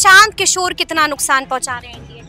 प्रशांत किशोर कितना नुकसान पहुंचा रहे हैं एनडीए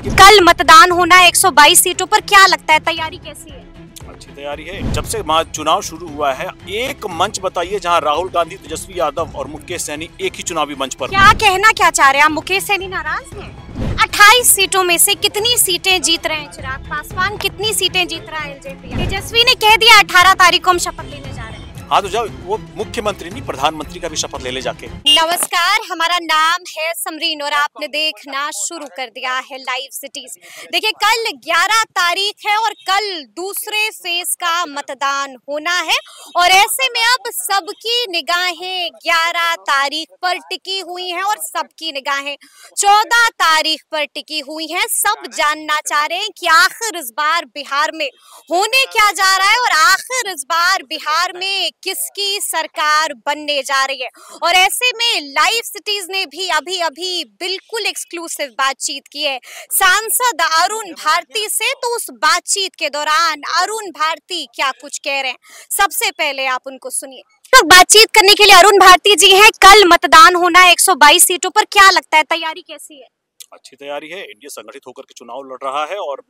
को? कल मतदान होना है 122 सीटों पर, क्या लगता है तैयारी कैसी है? अच्छी तैयारी है। जब से चुनाव शुरू हुआ है, एक मंच बताइए जहां राहुल गांधी, तेजस्वी यादव और मुकेश सहनी एक ही चुनावी मंच पर। क्या कहना क्या चाह रहे हैं आप? मुकेश सहनी नाराज हैं? 28 सीटों में से कितनी सीटें जीत रहे हैं चिराग पासवान? कितनी सीटें जीत रहा है एलजेपी? तेजस्वी ने कह दिया 18 तारीख को हम शपथ लेने जा रहे हैं। हाँ तो जाओ, वो मुख्यमंत्री नहीं प्रधानमंत्री का भी शपथ ले जाके। नमस्कार, हमारा नाम है समरीन और आपने देखना शुरू कर दिया है लाइव सिटीज। देखिए, कल 11 तारीख है और कल दूसरे फेज का मतदान होना है और ऐसे में अब सबकी निगाहें 11 तारीख पर टिकी हुई हैं और सबकी निगाहें 14 तारीख पर टिकी हुई हैं। सब जानना चाह रहे हैं कि आखिर इस बार बिहार में होने क्या जा रहा है और आखिर इस बार बिहार में किसकी सरकार बनने जा रही है। और ऐसे में लाइव सिटीज ने भी अभी बिल्कुल एक्सक्लूसिव बातचीत की है सांसद अरुण भारती से। तो उस बातचीत के दौरान अरुण भारती क्या कुछ कह रहे हैं, सबसे पहले आप उनको सुनिए। तो बातचीत करने के लिए अरुण भारती जी हैं। कल मतदान होना है 122 सीटों पर, क्या लगता है तैयारी कैसी है? अच्छी तैयारी है। इंडिया संगठित होकर के चुनाव लड़ रहा है और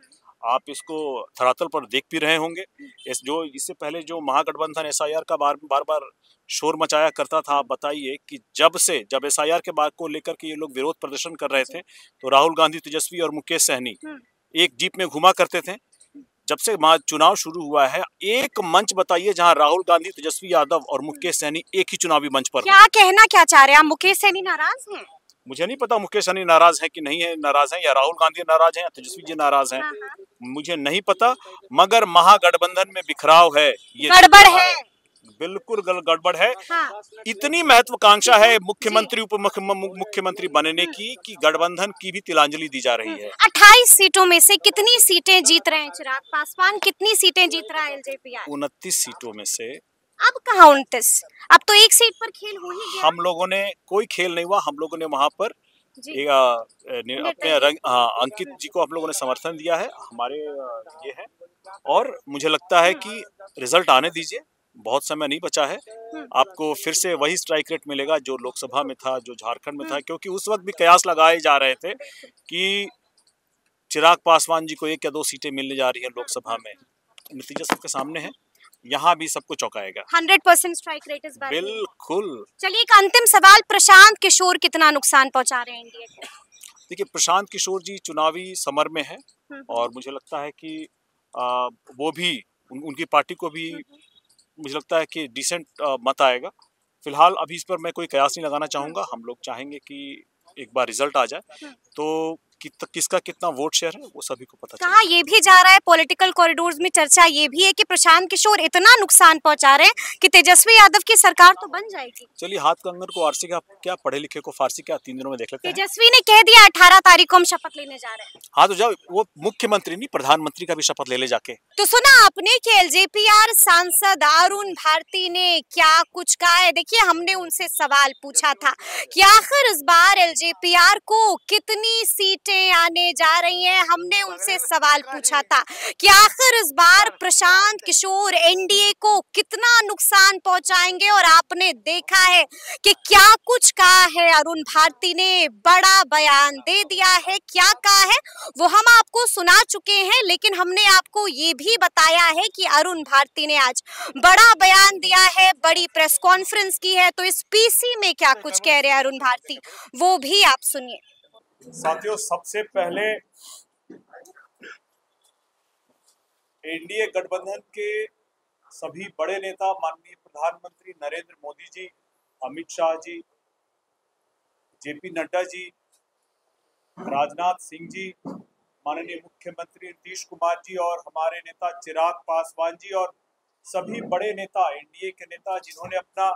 आप इसको धरातल पर देख भी रहे होंगे। इससे पहले जो महागठबंधन एसआईआर का बार बार शोर मचाया करता था, आप बताइए कि जब एसआईआर के बात को लेकर के ये लोग विरोध प्रदर्शन कर रहे थे तो राहुल गांधी, तेजस्वी और मुकेश सहनी एक जीप में घुमा करते थे। जब से चुनाव शुरू हुआ है, एक मंच बताइए जहां राहुल गांधी, तेजस्वी यादव और मुकेश सहनी एक ही चुनावी मंच पर। क्या कहना क्या चाह रहे हैं आप? मुकेश सहनी नाराज हैं? मुझे नहीं पता मुकेश सहनी नाराज है कि नहीं है, नाराज है या राहुल गांधी नाराज है या तेजस्वी जी नाराज हैं, मुझे नहीं पता। मगर महागठबंधन में बिखराव है, ये गड़बड़ है, बिल्कुल गड़बड़ है। हाँ। इतनी महत्वाकांक्षा है मुख्यमंत्री उप मुख्यमंत्री बनने की कि गठबंधन की भी तिलांजलि दी जा रही है। 28 सीटों में से कितनी सीटें जीत रहे हैं चिराग पासवान? कितनी सीटें जीत रहा है एलजेपी? 29 सीटों में से अब कहाँ 29? अब तो एक सीट पर खेल हो ही गया। हम लोगों ने कोई खेल नहीं हुआ, हम लोगों ने वहां पर अपने अंकित जी को हम लोगों ने समर्थन दिया है, हमारे ये है। और मुझे लगता है कि रिजल्ट आने दीजिए, बहुत समय नहीं बचा है। आपको फिर से वही स्ट्राइक रेट मिलेगा जो लोकसभा में था, जो झारखंड में था, क्योंकि उस वक्त भी कयास लगाए जा रहे थे कि चिराग पासवान जी को 1 या 2 सीटें मिलने जा रही है लोकसभा में। नतीजा सबके सामने है, यहाँ भी सबको चौंकाएगा। 100% स्ट्राइक रेट इस बार। बिल्कुल। चलिए, एक अंतिम सवाल, प्रशांत किशोर कितना नुकसान पहुंचा रहे हैं एनडीए को? देखिए, प्रशांत किशोर जी चुनावी समर में है और मुझे लगता है कि वो भी उनकी पार्टी को भी मुझे लगता है कि डिसेंट मत आएगा। फिलहाल अभी इस पर मैं कोई कयास नहीं लगाना चाहूंगा। हम लोग चाहेंगे कि एक बार रिजल्ट आ जाए तो किसका कितना वोट शेयर है वो सभी को पता चले। कहा ये भी जा रहा है पॉलिटिकल कॉरिडोर्स में, चर्चा ये भी है कि प्रशांत किशोर इतना नुकसान पहुंचा रहे हैं कि तेजस्वी यादव की सरकार तो बन जाएगी। चलिए, हाथ कंगन को आरसी का क्या, पढ़े लिखे को फारसी क्या, 3 दिनों में देख लेते हैं। तेजस्वी ने कह दिया 18 तारीख को हम शपथ लेने जा रहे हैं। हाँ तो जाओ, वो मुख्यमंत्री नहीं प्रधानमंत्री का भी शपथ ले जाके। तो सुना आपने कि एलजेपीआर सांसद अरुण भारती ने क्या कुछ कहा है। देखिए, हमने उनसे सवाल पूछा था कि आखिर इस बार एलजेपीआर को कितनी सीटें आने जा रही हैं। हमने उनसे सवाल पूछा था कि आखिर इस बार प्रशांत किशोर एनडीए को कितना नुकसान पहुंचाएंगे और आपने देखा है कि क्या कुछ कहा है अरुण भारती ने। बड़ा बयान दे दिया है। क्या कहा है वो हम आपको सुना चुके हैं, लेकिन हमने आपको ये भी बताया है कि अरुण भारती ने आज बड़ा बयान दिया है, बड़ी प्रेस कॉन्फ्रेंस की है। तो इस पीसी में क्या कुछ कह रहे हैं अरुण भारती, वो भी आप सुनिए। साथियों, सबसे पहले एनडीए गठबंधन के सभी बड़े नेता माननीय प्रधानमंत्री नरेंद्र मोदी जी, अमित शाह जी, जेपी नड्डा जी, राजनाथ सिंह जी, माननीय मुख्यमंत्री नीतीश कुमार जी और हमारे नेता चिराग पासवान जी और सभी बड़े नेता, एनडीए के नेता जिन्होंने अपना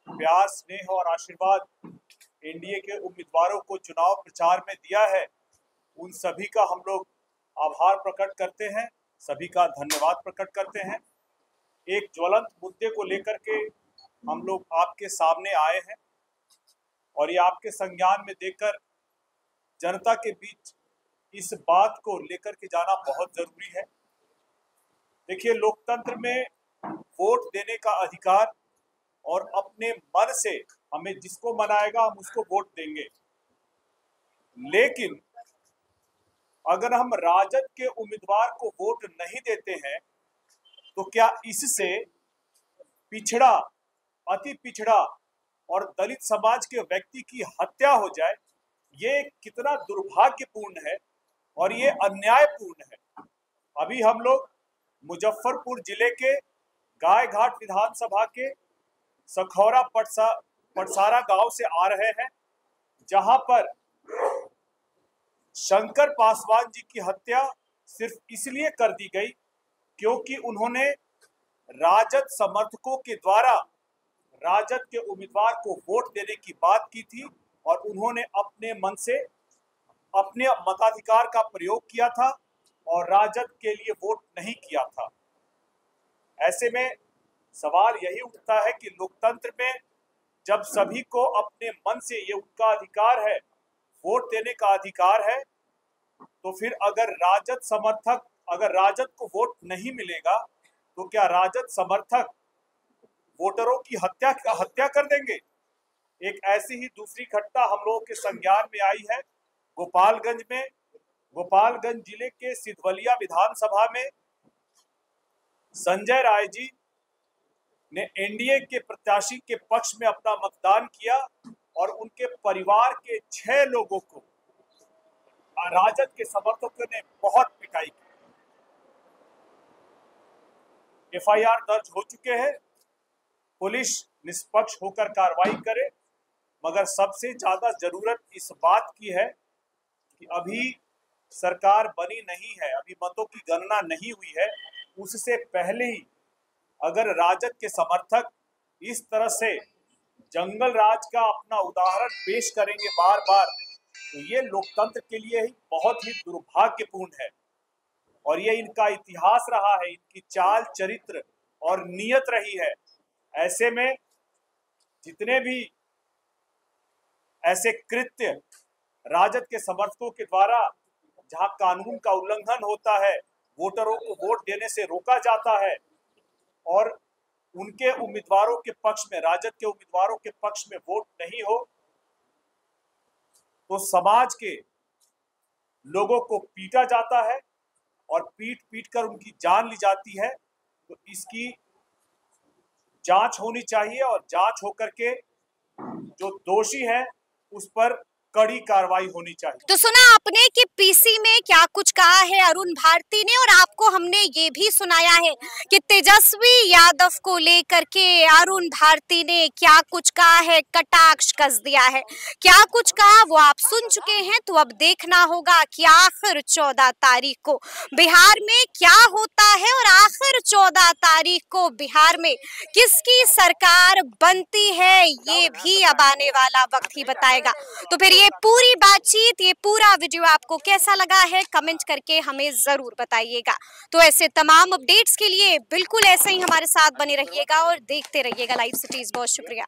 प्यार, स्नेह और आशीर्वाद एनडीए के उम्मीदवारों को चुनाव प्रचार में दिया है, उन सभी का हम लोग आभार प्रकट करते हैं, सभी का धन्यवाद प्रकट करते हैं। एक ज्वलंत मुद्दे को लेकर के हम लोग आपके सामने आए हैं और ये आपके संज्ञान में देकर जनता के बीच इस बात को लेकर के जाना बहुत जरूरी है। देखिए, लोकतंत्र में वोट देने का अधिकार और अपने मन से हमें जिसको मनाएगा हम उसको वोट देंगे। लेकिन अगर हम राजद के उम्मीदवार को वोट नहीं देते हैं तो क्या इससे पिछड़ा, अति पिछड़ा और दलित समाज के व्यक्ति की हत्या हो जाए? ये कितना दुर्भाग्यपूर्ण है और ये अन्यायपूर्ण है। अभी हम लोग मुजफ्फरपुर जिले के गायघाट विधानसभा के सखौरा पटसारा गांव से आ रहे हैं, जहां पर शंकर पासवान जी की हत्या सिर्फ इसलिए कर दी गई क्योंकि उन्होंने राजद समर्थकों के द्वारा राजद के उम्मीदवार को वोट देने की बात की थी और उन्होंने अपने मन से अपने मताधिकार का प्रयोग किया था और राजद के लिए वोट नहीं किया था। ऐसे में सवाल यही उठता है कि लोकतंत्र में जब सभी को अपने मन से, ये उनका अधिकार है, वोट देने का अधिकार है, तो फिर अगर राजद को वोट नहीं मिलेगा तो क्या राजद समर्थक वोटरों की हत्या कर देंगे? एक ऐसी ही दूसरी घटना हम लोगों के संज्ञान में आई है गोपालगंज में। गोपालगंज जिले के सिधवलिया विधानसभा में संजय राय जी ने एनडीए के प्रत्याशी के पक्ष में अपना मतदान किया और उनके परिवार के 6 लोगों को राजद के समर्थकों ने बहुत पिटाई की। एफआईआर दर्ज हो चुके हैं, पुलिस निष्पक्ष होकर कार्रवाई करे, मगर सबसे ज्यादा जरूरत इस बात की है कि अभी सरकार बनी नहीं है, अभी मतों की गणना नहीं हुई है। उससे पहले ही अगर राजद के समर्थक इस तरह से जंगल राज का अपना उदाहरण पेश करेंगे बार बार, तो ये लोकतंत्र के लिए ही बहुत ही दुर्भाग्यपूर्ण है और ये इनका इतिहास रहा है, इनकी चाल चरित्र और नीयत रही है। ऐसे में जितने भी ऐसे कृत्य राजद के समर्थकों के द्वारा, जहां कानून का उल्लंघन होता है, वोटरों को वोट देने से रोका जाता है और उनके उम्मीदवारों के पक्ष में, राजद के उम्मीदवारों के पक्ष में वोट नहीं हो, तो समाज के लोगों को पीटा जाता है और पीट कर उनकी जान ली जाती है। तो इसकी जांच होनी चाहिए और जांच होकर के जो दोषी है उस पर कड़ी कार्रवाई होनी चाहिए। तो सुना आपने कि पीसी में क्या कुछ कहा है अरुण भारती ने, और आपको हमने ये भी सुनाया है कि तेजस्वी यादव को लेकर के अरुण भारती ने क्या कुछ कहा है, कटाक्ष कस दिया है। क्या कुछ कहा वो आप सुन चुके हैं, तो अब देखना होगा कि आखिर 14 तारीख को बिहार में क्या होता है और आखिर 14 तारीख को बिहार में किसकी सरकार बनती है, ये भी अब आने वाला वक्त ही बताएगा। तो फिर ये पूरी बातचीत, ये पूरा वीडियो आपको कैसा लगा है, कमेंट करके हमें जरूर बताइएगा। तो ऐसे तमाम अपडेट्स के लिए बिल्कुल ऐसे ही हमारे साथ बने रहिएगा और देखते रहिएगा लाइव सिटीज। बहुत शुक्रिया।